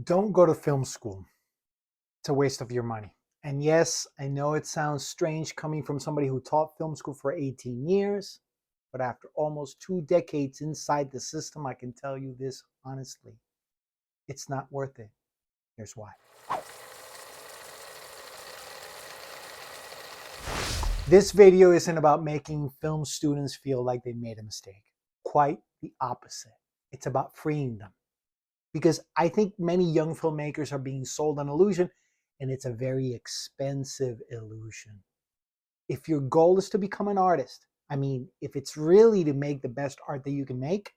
Don't go to film school. It's a waste of your money. And yes, I know it sounds strange coming from somebody who taught film school for 18 years, but after almost 2 decades inside the system, I can tell you this honestly. It's not worth it. Here's why. This video isn't about making film students feel like they made a mistake. Quite the opposite. It's about freeing them. Because I think many young filmmakers are being sold an illusion, and it's a very expensive illusion. If your goal is to become an artist, if it's really to make the best art that you can make,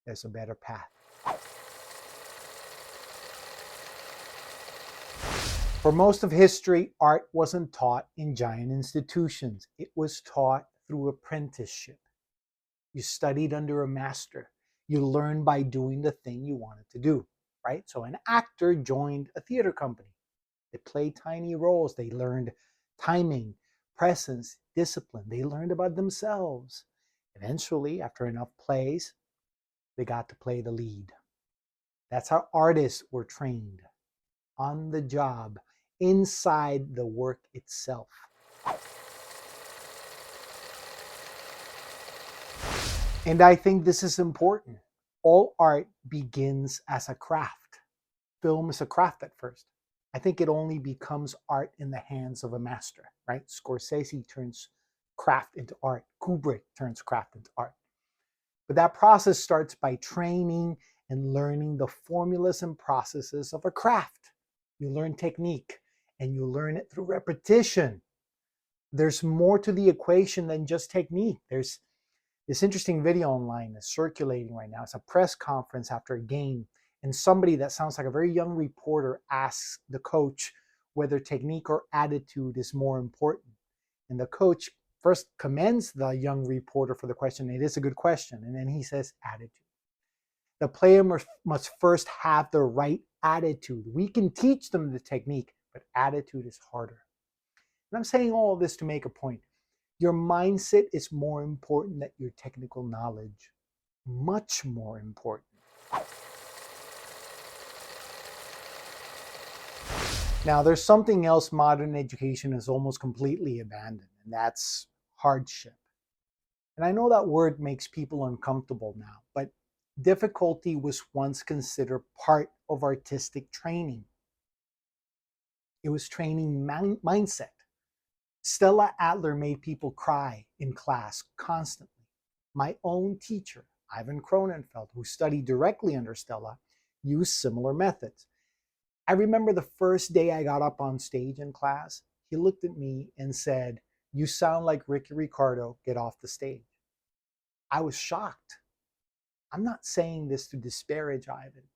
there's a better path. For most of history, art wasn't taught in giant institutions. It was taught through apprenticeship. You studied under a master. You learned by doing the thing you wanted to do, right? So an actor joined a theater company. They played tiny roles. They learned timing, presence, discipline. They learned about themselves. Eventually, after enough plays, they got to play the lead. That's how artists were trained, on the job, inside the work itself. And I think this is important. All art begins as a craft. Film is a craft at first. I think it only becomes art in the hands of a master, right? Scorsese turns craft into art. Kubrick turns craft into art. But that process starts by training and learning the formulas and processes of a craft. You learn technique and you learn it through repetition. There's more to the equation than just technique. There's this interesting video online that's circulating right now. It's a press conference after a game, and somebody that sounds like a very young reporter asks the coach whether technique or attitude is more important. And the coach first commends the young reporter for the question. It is a good question. And then he says, attitude. The player must first have the right attitude. We can teach them the technique, but attitude is harder. And I'm saying all of this to make a point. Your mindset is more important than your technical knowledge. Much more important. Now, there's something else modern education has almost completely abandoned, and that's hardship. And I know that word makes people uncomfortable now, but difficulty was once considered part of artistic training. It was training mindset. Stella Adler made people cry in class constantly. My own teacher, Ivan Cronenfeld, who studied directly under Stella, used similar methods. I remember the first day I got up on stage in class, he looked at me and said, "You sound like Ricardo, get off the stage." I was shocked. I'm not saying this to disparage Ivan.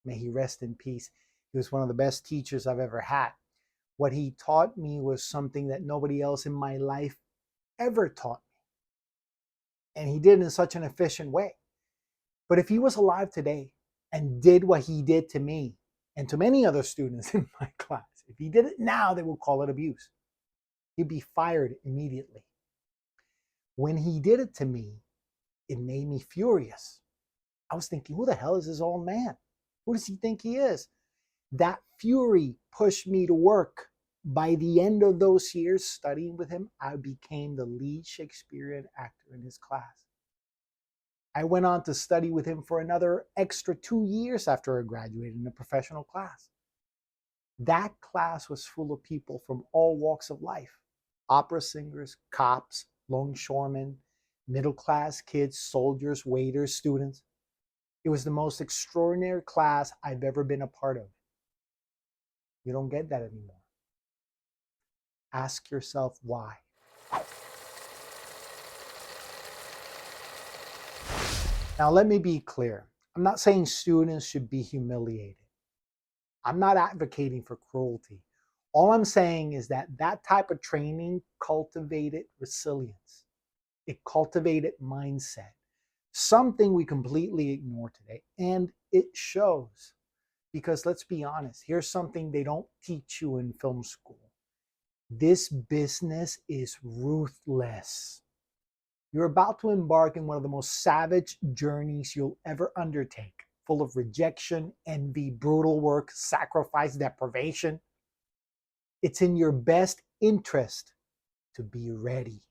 May he rest in peace. He was one of the best teachers I've ever had. What he taught me was something that nobody else in my life ever taught me. And he did it in such an efficient way. But if he was alive today and did what he did to me and to many other students in my class, if he did it now, they would call it abuse. He'd be fired immediately. When he did it to me, it made me furious. I was thinking, who the hell is this old man? Who does he think he is? That fury pushed me to work. By the end of those years studying with him, I became the lead Shakespearean actor in his class. I went on to study with him for another extra 2 years after I graduated in a professional class. That class was full of people from all walks of life. Opera singers, cops, longshoremen, middle-class kids, soldiers, waiters, students. It was the most extraordinary class I've ever been a part of. You don't get that anymore. Ask yourself why. Now, let me be clear. I'm not saying students should be humiliated. I'm not advocating for cruelty. All I'm saying is that that type of training cultivated resilience. It cultivated mindset. Something we completely ignore today. And it shows. Because let's be honest, here's something they don't teach you in film school. This business is ruthless. You're about to embark in one of the most savage journeys you'll ever undertake. full of rejection, envy, brutal work, sacrifice, deprivation. It's in your best interest to be ready.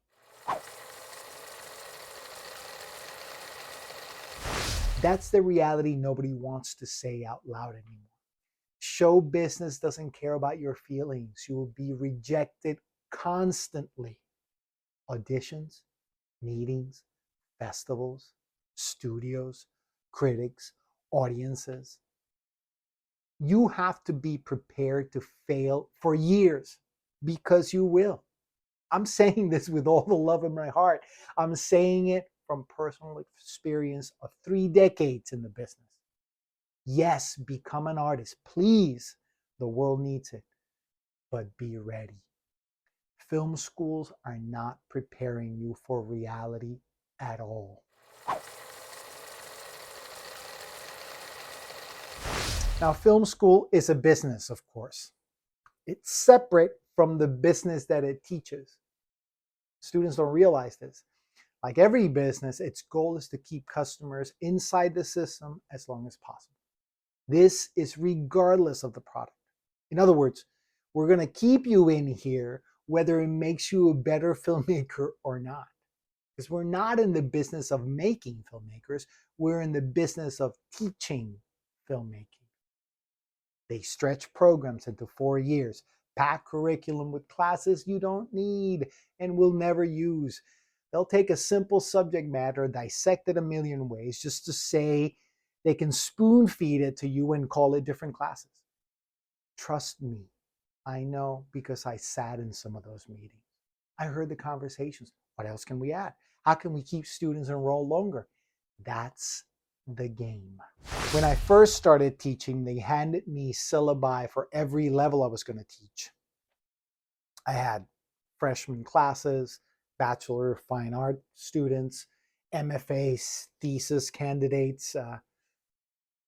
That's the reality nobody wants to say out loud anymore. Show business doesn't care about your feelings. You will be rejected constantly. Auditions, meetings, festivals, studios, critics, audiences. You have to be prepared to fail for years because you will. I'm saying this with all the love in my heart. I'm saying it from personal experience of 3 decades in the business. Yes, become an artist, please. The world needs it, but be ready. Film schools are not preparing you for reality at all. Now, film school is a business, of course. It's separate from the business that it teaches. Students don't realize this. Like every business, its goal is to keep customers inside the system as long as possible. This is regardless of the product. In other words, we're going to keep you in here whether it makes you a better filmmaker or not. Because we're not in the business of making filmmakers, we're in the business of teaching filmmaking. They stretch programs into 4 years, pack curriculum with classes you don't need and will never use. They'll take a simple subject matter, dissect it a million ways, just to say they can spoon feed it to you and call it different classes. Trust me, I know because I sat in some of those meetings. I heard the conversations. What else can we add? How can we keep students enrolled longer? That's the game. When I first started teaching, they handed me syllabi for every level I was going to teach. I had freshman classes, Bachelor of Fine Art students, MFA thesis candidates,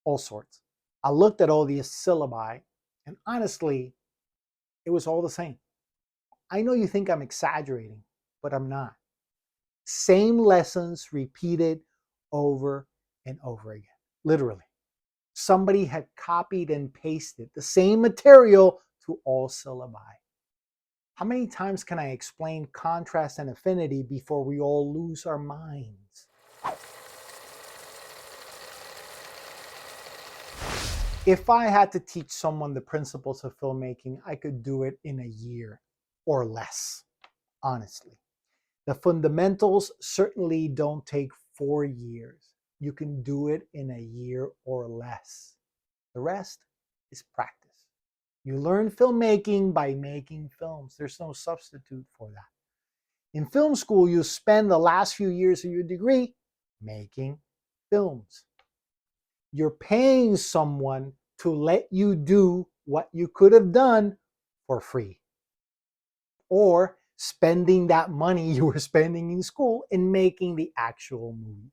all sorts. I looked at all these syllabi, and honestly, it was all the same. I know you think I'm exaggerating, but I'm not. Same lessons repeated over and over again, literally. Somebody had copied and pasted the same material to all syllabi. How many times can I explain contrast and affinity before we all lose our minds? If I had to teach someone the principles of filmmaking, I could do it in a year or less, honestly. The fundamentals certainly don't take 4 years. You can do it in a year or less. The rest is practice. You learn filmmaking by making films. There's no substitute for that. In film school, you spend the last few years of your degree making films. You're paying someone to let you do what you could have done for free. Or spending that money you were spending in school in making the actual movies.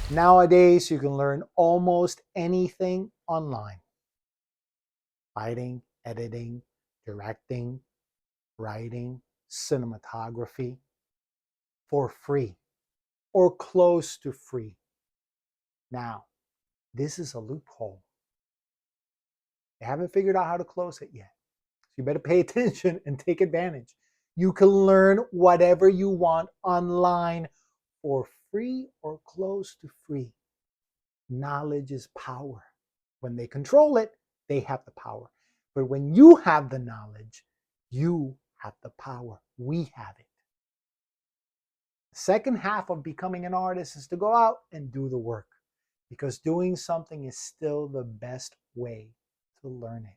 Nowadays, you can learn almost anything online. Lighting, editing, directing, writing, cinematography, for free or close to free. Now, this is a loophole. They haven't figured out how to close it yet. So you better pay attention and take advantage. You can learn whatever you want online for free or close to free. Knowledge is power. When they control it, they have the power. But when you have the knowledge, you have the power. We have it. The second half of becoming an artist is to go out and do the work, because doing something is still the best way to learn it.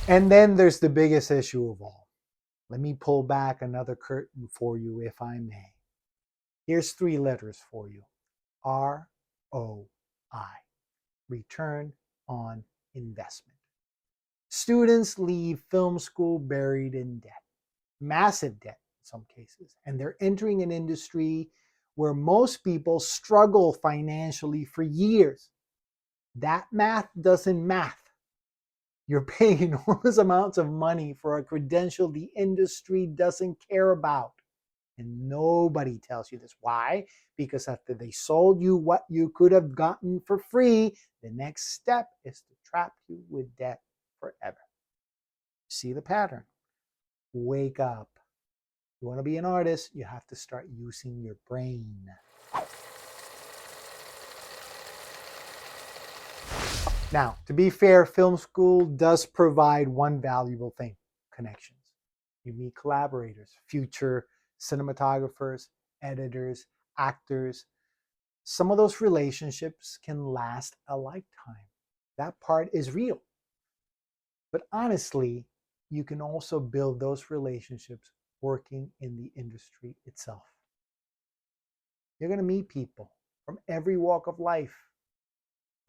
And then there's the biggest issue of all. Let me pull back another curtain for you, if I may. Here's 3 letters for you. ROI. Return on investment. Students leave film school buried in debt. Massive debt in some cases. And they're entering an industry where most people struggle financially for years. That math doesn't math. You're paying enormous amounts of money for a credential the industry doesn't care about. And nobody tells you this. Why? Because after they sold you what you could have gotten for free, the next step is to trap you with debt forever. See the pattern? Wake up. You want to be an artist, you have to start using your brain. Now, to be fair, film school does provide one valuable thing: connections. You meet collaborators, future cinematographers, editors, actors. Some of those relationships can last a lifetime. That part is real. But honestly, you can also build those relationships working in the industry itself. You're going to meet people from every walk of life.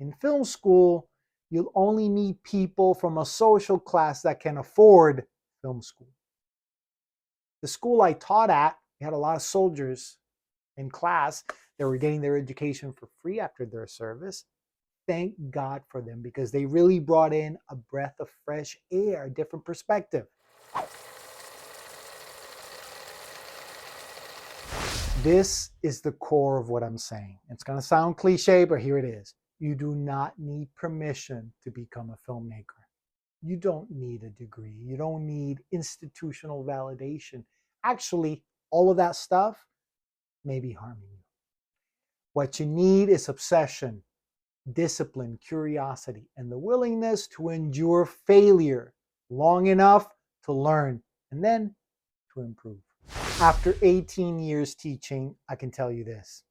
In film school, you'll only meet people from a social class that can afford film school. The school I taught at, we had a lot of soldiers in class that were getting their education for free after their service. Thank God for them, because they really brought in a breath of fresh air, a different perspective. This is the core of what I'm saying. It's going to sound cliche, but here it is. You do not need permission to become a filmmaker. You don't need a degree. You don't need institutional validation. Actually, all of that stuff may be harming you. What you need is obsession, discipline, curiosity, and the willingness to endure failure long enough to learn and then to improve. After 18 years teaching, I can tell you this.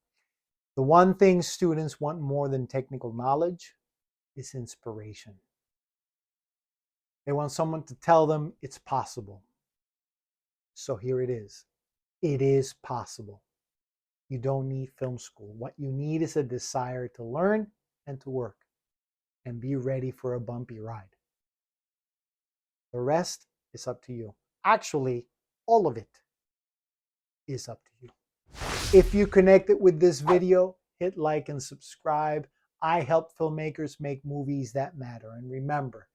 The one thing students want more than technical knowledge is inspiration. They want someone to tell them it's possible. So here it is. It is possible. You don't need film school. What you need is a desire to learn and to work and be ready for a bumpy ride. The rest is up to you. Actually, all of it is up to you. If you connected with this video, hit like and subscribe. I help filmmakers make movies that matter. And remember,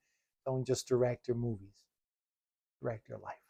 don't just direct your movies, direct your life.